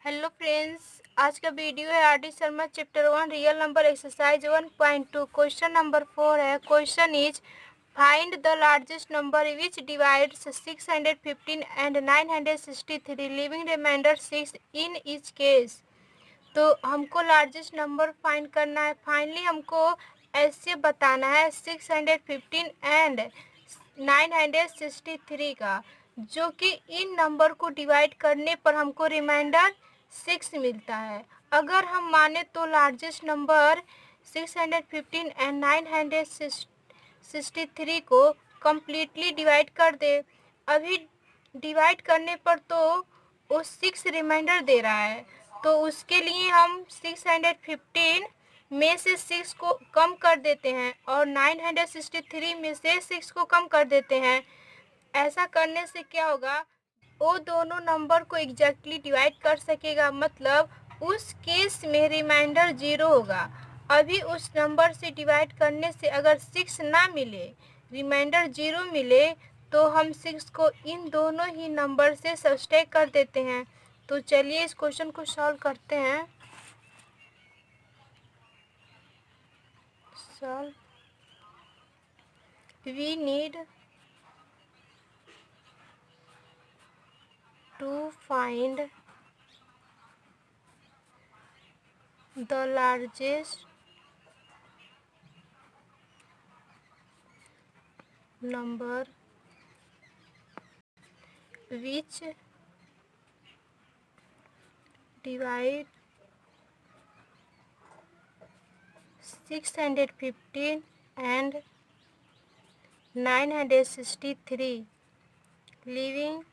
Hello friends, आज का video है R D Sharma chapter 1 real number exercise 1.2 question number 4 है। Question is find the largest number which divides 615 and 963 leaving remainder 6 in each case. तो हमको largest number find करना है। Finally हमको ऐसे बताना है 615 एंड 963 का, जो कि इन नंबर को डिवाइड करने पर हमको रिमाइंडर 6 मिलता है। अगर हम माने तो लार्जेस्ट नंबर 615 एंड 963 को कम्प्लीटली डिवाइड कर दे। अभी डिवाइड करने पर तो वो 6 रिमाइंडर दे रहा है, तो उसके लिए हम 615 में से 6 को कम कर देते हैं और 963 में से 6 को कम कर देते हैं। ऐसा करने से क्या होगा, वो दोनों नंबर को एग्जैक्टली डिवाइड कर सकेगा, मतलब उस केस में रिमाइंडर 0 होगा। अभी उस नंबर से डिवाइड करने से अगर 6 ना मिले, रिमाइंडर 0 मिले, तो हम 6 को इन दोनों ही नंबर से सब्सट्रैक्ट कर देते हैं। तो चलिए इस क्वेश्चन को सॉल्व करते हैं। Solve we need to find the largest number which divide 615 and 963 leaving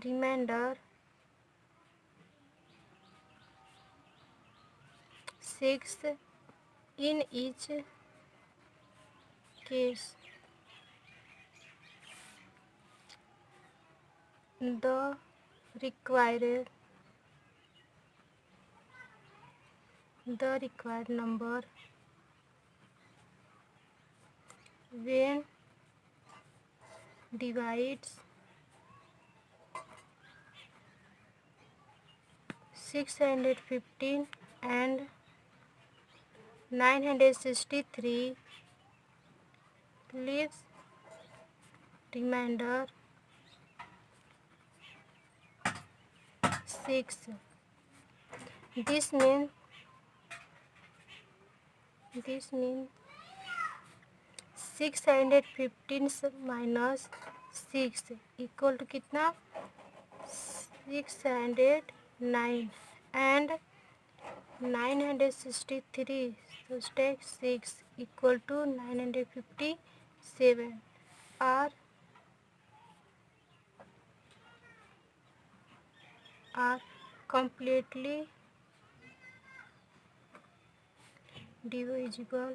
remainder 6 in each case. The required number when divides 615 and 963 leaves remainder 6. This means 615 minus 6 equal to कितना, 609 and 963 subtract 6 equal to 957 are completely divisible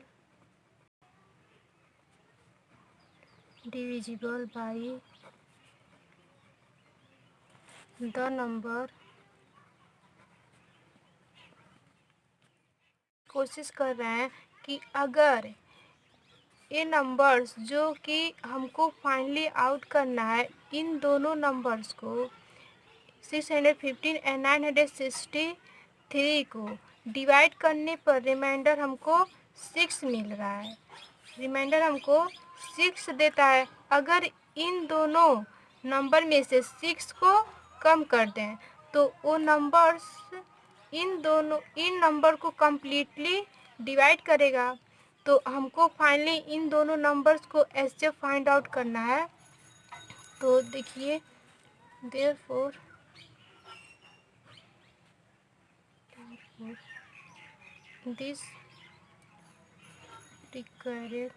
by the number। कोशिश कर रहे हैं कि अगर ये numbers जो कि हमको फाइनली आउट करना है, इन दोनों नंबर्स को 615 एंड 963 को डिवाइड करने पर रिमाइंडर हमको 6 मिल रहा है। रिमाइंडर हमको 6 देता है। अगर इन दोनों नंबर में से 6 को कम कर दें तो वो नंबर्स इन नंबर को कम्प्लीटली डिवाइड करेगा। तो हमको फाइनली इन दोनों नंबर्स को ऐसे फाइंड आउट करना है। तो देखिए, therefore this required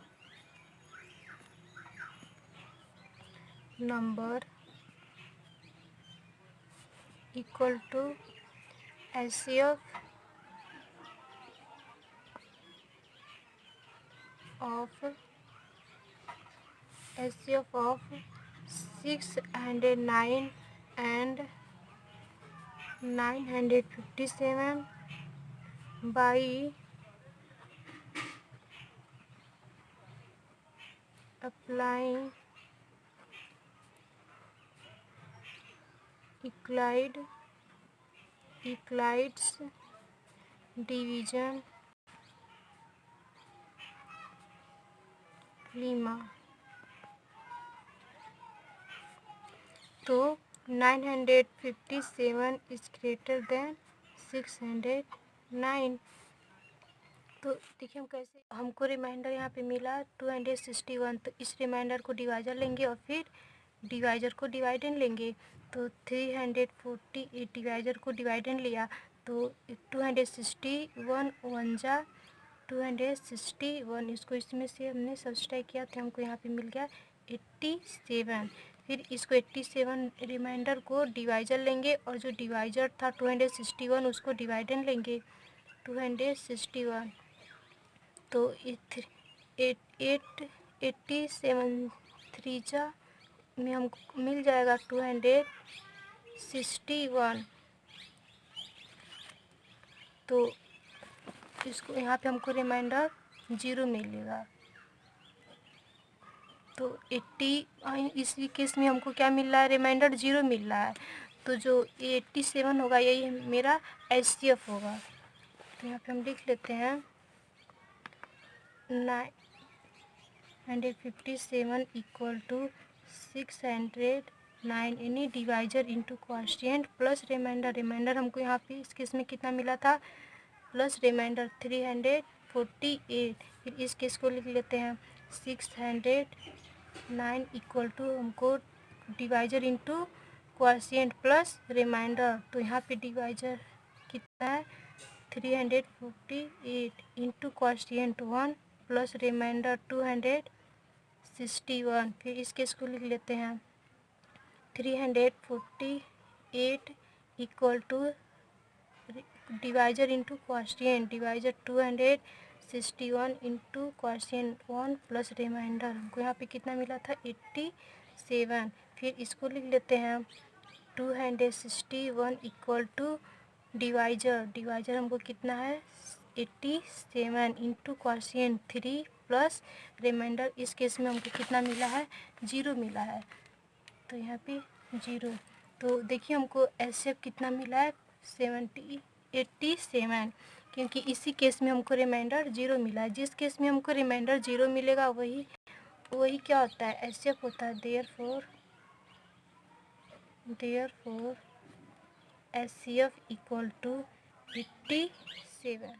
number equal to HCF of 609 and 957 by applying Euclid's division lemma. तो 957 इज ग्रेटर देन 609। तो देखिए हम कैसे, हमको रिमाइंडर यहाँ पे मिला 261। तो इस रिमाइंडर को डिवाइजर लेंगे और फिर डिवाइजर को डिवाइडेंड लेंगे। तो 348 डिवाइजर को डिवाइडेंड लिया तो 261 वन जा 261, इसको इसमें से हमने सब्सट्रैक्ट किया तो हमको यहाँ पे मिल गया 87। फिर इसको 87 रिमाइंडर को डिवाइजर लेंगे और जो डिवाइजर था 261 उसको डिवाइडेंड लेंगे 261। तो 87 थ्री जा में हमको मिल जाएगा 261। तो इसको यहाँ पे हमको रिमाइंडर 0 मिलेगा। तो 80 इसी केस में हमको क्या मिल रहा है, रिमाइंडर 0 मिल रहा है। तो जो 87 होगा यही मेरा HCF होगा। तो यहाँ पे हम लिख लेते हैं 957 इक्वल टू 609 यानी divisor into quotient plus remainder. Remainder हमको यहाँ पे इस केस में कितना मिला था, प्लस रिमाइंडर 348। फिर इस केस को लिख लेते हैं 609 इक्वल टू हमको divisor into quotient plus remainder. तो यहाँ पे डिवाइजर कितना है 348 इंटू क्वोशिएंट 1 प्लस रिमाइंडर 261। फिर इस केस को लिख लेते हैं 348 equal to divisor into quotient, divisor 261 into quotient 1 plus remainder. हमको यहाँ पे कितना मिला था 87। फिर इसको लिख लेते हैं 261 इक्वल टू डिवाइजर हमको कितना है 87 इंटू क्वोशिएंट 3 प्लस रिमाइंडर। इस केस में हमको कितना मिला है 0 मिला है। तो यहाँ पे 0। तो देखिए हमको HCF कितना मिला है 87, क्योंकि इसी केस में हमको रिमाइंडर 0 मिला है। जिस केस में हमको रिमाइंडर 0 मिलेगा वही क्या होता है HCF होता है। Therefore HCF equal to 87।